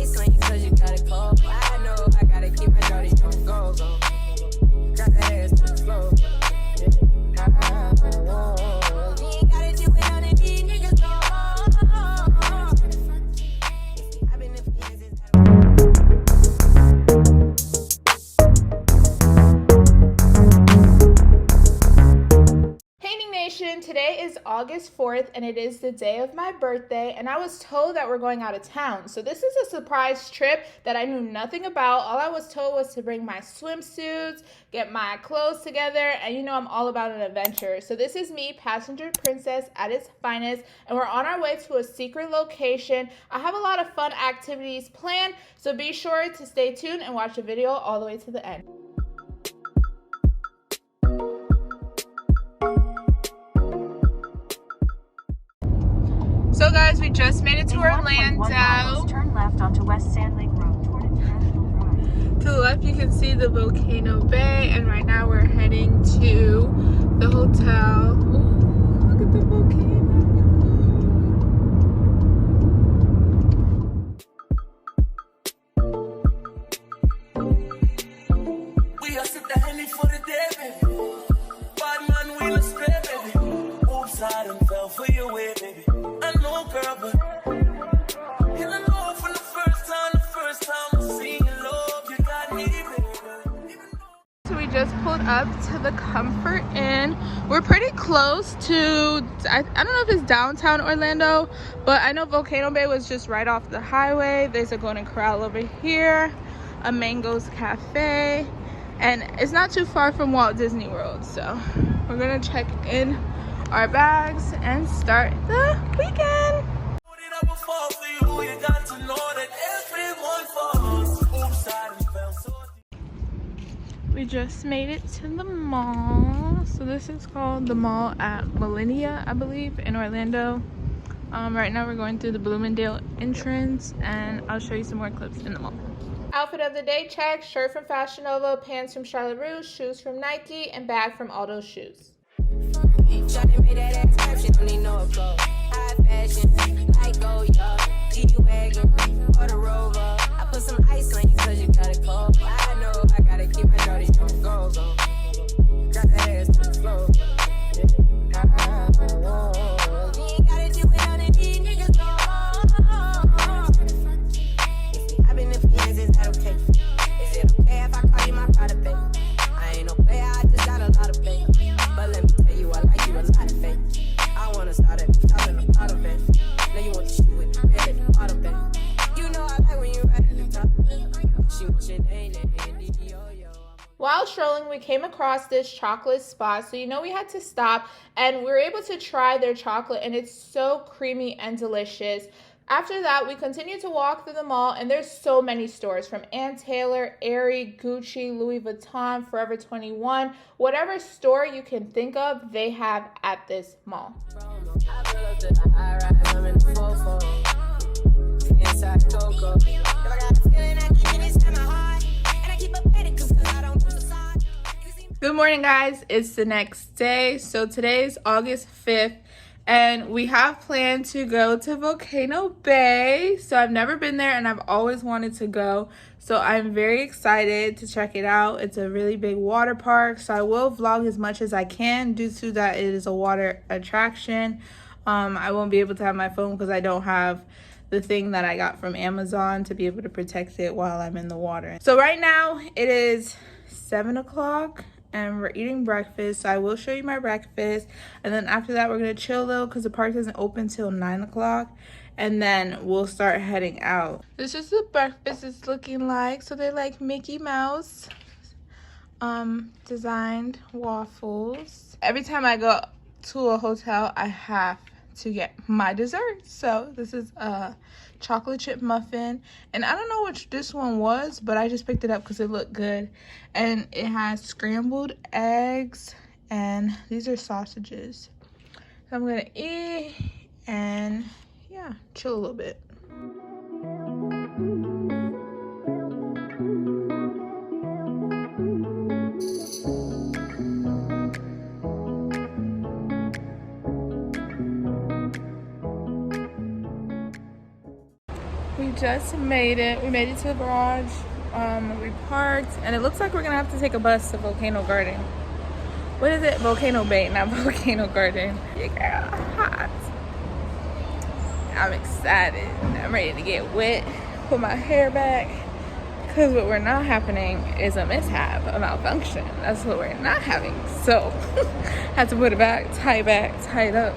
ice on you cause you got it cold. I know I gotta keep my shorty on go. Got the ass to the floor. You ain't gotta do it on it, these niggas go. I've been in fiances. Today is August 4th and it is the day of my birthday, and I was told that we're going out of town. So this is a surprise trip that I knew nothing about. All I was told was to bring my swimsuits, get my clothes together, and you know I'm all about an adventure. So this is me, passenger princess at its finest, and we're on our way to a secret location. I have a lot of fun activities planned, so be sure to stay tuned and watch the video all the way to the end. So guys, we just made it to Orlando. Turn left onto West Sand Lake Road toward International Drive. To the left you can see the Volcano Bay, and right now we're heading to the hotel. Ooh, look at the volcano. We are sit the Henny for the day, baby. Bad man, we look spray, baby. Oops, I done fell for your way, baby. I know, girl, but and I know for the first time I see your love, you got me, baby. So we just pulled up to the Comfort Inn. We're pretty close to, I don't know if it's downtown Orlando, but I know Volcano Bay was just right off the highway. There's a Golden Corral over here, a Mango's Cafe, and it's not too far from Walt Disney World. So we're gonna check in our bags and start the weekend. We just made it to the mall. So this is called the mall at Millennia, I believe, in Orlando. Right now we're going through the Bloomingdale entrance, and I'll show you some more clips in the mall. Outfit of the day check: shirt from Fashion Nova, pants from Charlotte Russe, shoes from Nike, and bag from Aldo Shoes. Shawty made that ass clap, she don't need no applause. High fashion, like go, y'all. G-Wagon, or the Rover. I put some ice on you cause you got it cold. I know I gotta keep my shorty on go. Got the ass to the floor. You ain't gotta do it on it, these niggas go. I've been in fiances, is that okay? Is it okay if I call you my private baby? I ain't no player, I just got a lot of faith. But let me tell you, I like you a lot of faith. I wanna start at the top and the bottom, babe. Now you want to shoot with the red at the bottom, babe. You know I like when you're right at the top, babe. She wants your name, yo. While strolling, we came across this chocolate spot, so you know we had to stop, and we were able to try their chocolate, and it's so creamy and delicious. After that, we continued to walk through the mall, and there's so many stores from Ann Taylor, Aerie, Gucci, Louis Vuitton, Forever 21. Whatever store you can think of, they have at this mall. Good morning, guys. It's the next day. So today's August 5th. And we have planned to go to Volcano Bay. So I've never been there and I've always wanted to go. So I'm very excited to check it out. It's a really big water park. So I will vlog as much as I can due to that it is a water attraction. I won't be able to have my phone because I don't have the thing that I got from Amazon to be able to protect it while I'm in the water. So right now it is 7 o'clock. And we're eating breakfast, so I will show you my breakfast, and then after that we're gonna chill a little because the park doesn't open till 9 o'clock, and then we'll start heading out. This is the breakfast is looking like. So they're like Mickey Mouse designed waffles. Every time I go to a hotel I have to get my dessert. So this is a chocolate chip muffin, and I don't know which this one was, but I just picked it up because it looked good, and it has scrambled eggs, and these are sausages. So I'm gonna eat and yeah, chill a little bit. We just made it. We made it to the garage. We parked, and it looks like we're gonna have to take a bus to Volcano Garden. What is it? Volcano Bay, not Volcano Garden. Yeah, girl, hot. I'm excited. I'm ready to get wet, put my hair back, because what we're not happening is a mishap, a malfunction. That's what we're not having. So, had to put it back, tie it up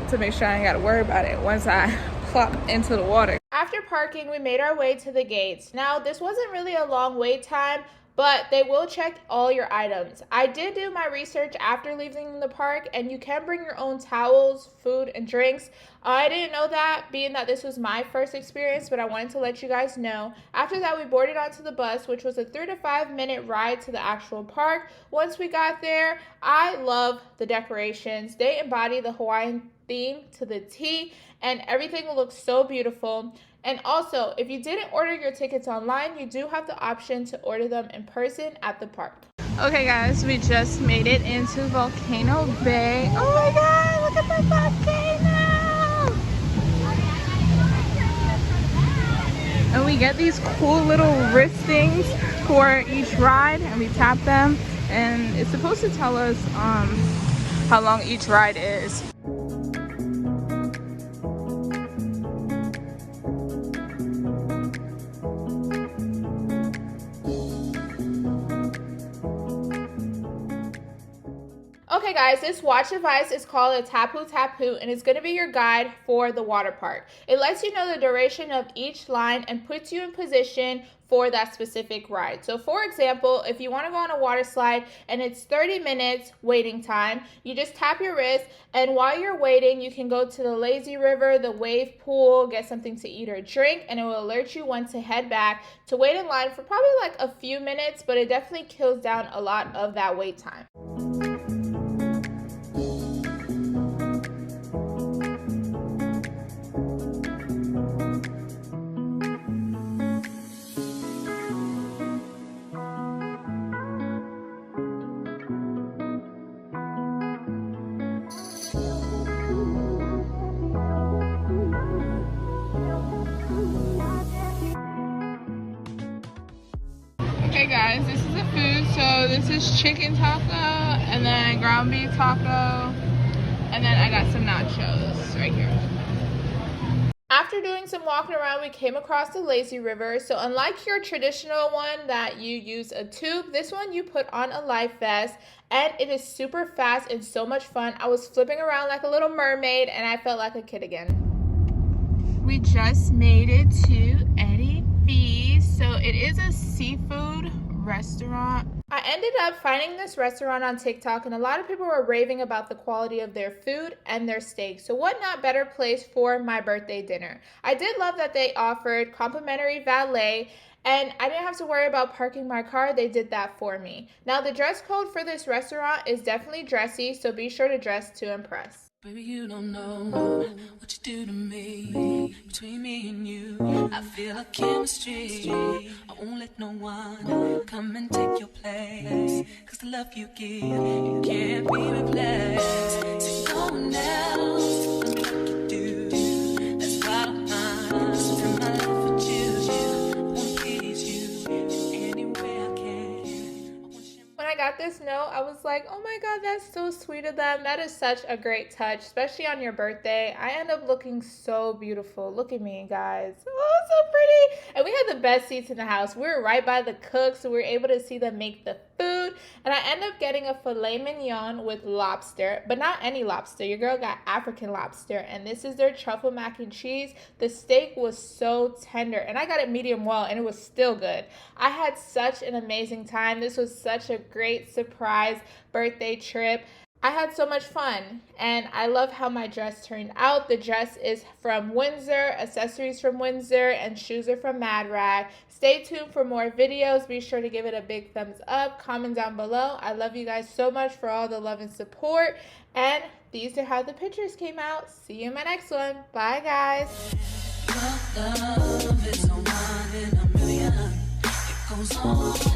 to make sure I ain't gotta worry about it once I plop into the water. After parking, we made our way to the gates. Now, this wasn't really a long wait time, but they will check all your items. I did do my research after leaving the park, and you can bring your own towels, food, and drinks. I didn't know that, being that this was my first experience, but I wanted to let you guys know. After that, we boarded onto the bus, which was a 3 to 5 minute ride to the actual park. Once we got there, I love the decorations. They embody the Hawaiian theme to the T, and everything looks so beautiful. And also, if you didn't order your tickets online, you do have the option to order them in person at the park. Okay guys, we just made it into Volcano Bay. Oh my god, look at the volcano! And we get these cool little wrist things for each ride, and we tap them, and it's supposed to tell us how long each ride is. Okay guys, this watch device is called a Tapu Tapu, and it's going to be your guide for the water park. It lets you know the duration of each line and puts you in position for that specific ride. So for example, if you want to go on a water slide and it's 30 minutes waiting time, you just tap your wrist, and while you're waiting, you can go to the lazy river, the wave pool, get something to eat or drink, and it will alert you when to head back to wait in line for probably like a few minutes, but it definitely kills down a lot of that wait time. Okay guys, this is the food. So this is chicken taco, and then ground beef taco, and then I got some nachos right here. After doing some walking around, we came across the lazy river. So unlike your traditional one that you use a tube, this one you put on a life vest, and it is super fast and so much fun. I was flipping around like a little mermaid, and I felt like a kid again. We just made it to Eddie V's. So it is a seafood restaurant. I ended up finding this restaurant on TikTok, and a lot of people were raving about the quality of their food and their steak. So what not better place for my birthday dinner? I did love that they offered complimentary valet, and I didn't have to worry about parking my car. They did that for me. Now the dress code for this restaurant is definitely dressy, so be sure to dress to impress. Baby, you don't know what you do to me. Between me and you, I feel a chemistry. I won't let no one come and take your place. Cause the love you give, you can't be replaced. See no one else, love me like you do. That's bottom line, spend my life with you. I wanna please you in any way I can. When I got this note, I was like, oh my god, that's so sweet of them. That is such a great touch, especially on your birthday. I end up looking so beautiful. Look at me, guys. Oh, so pretty. And we had the best seats in the house. We were right by the cook, so we were able to see them make the food. And I ended up getting a filet mignon with lobster, but not any lobster. Your girl got African lobster, and this is their truffle mac and cheese. The steak was so tender, and I got it medium well, and it was still good. I had such an amazing time. This was such a great surprise birthday trip. I had so much fun, and I love how my dress turned out. The dress is from Windsor, accessories from Windsor, and shoes are from Mad Rag. Stay tuned for more videos. Be sure to give it a big thumbs up, comment down below. I love you guys so much for all the love and support, and these are how the pictures came out. See you in my next one. Bye, guys. Love is a one in a million. It goes on.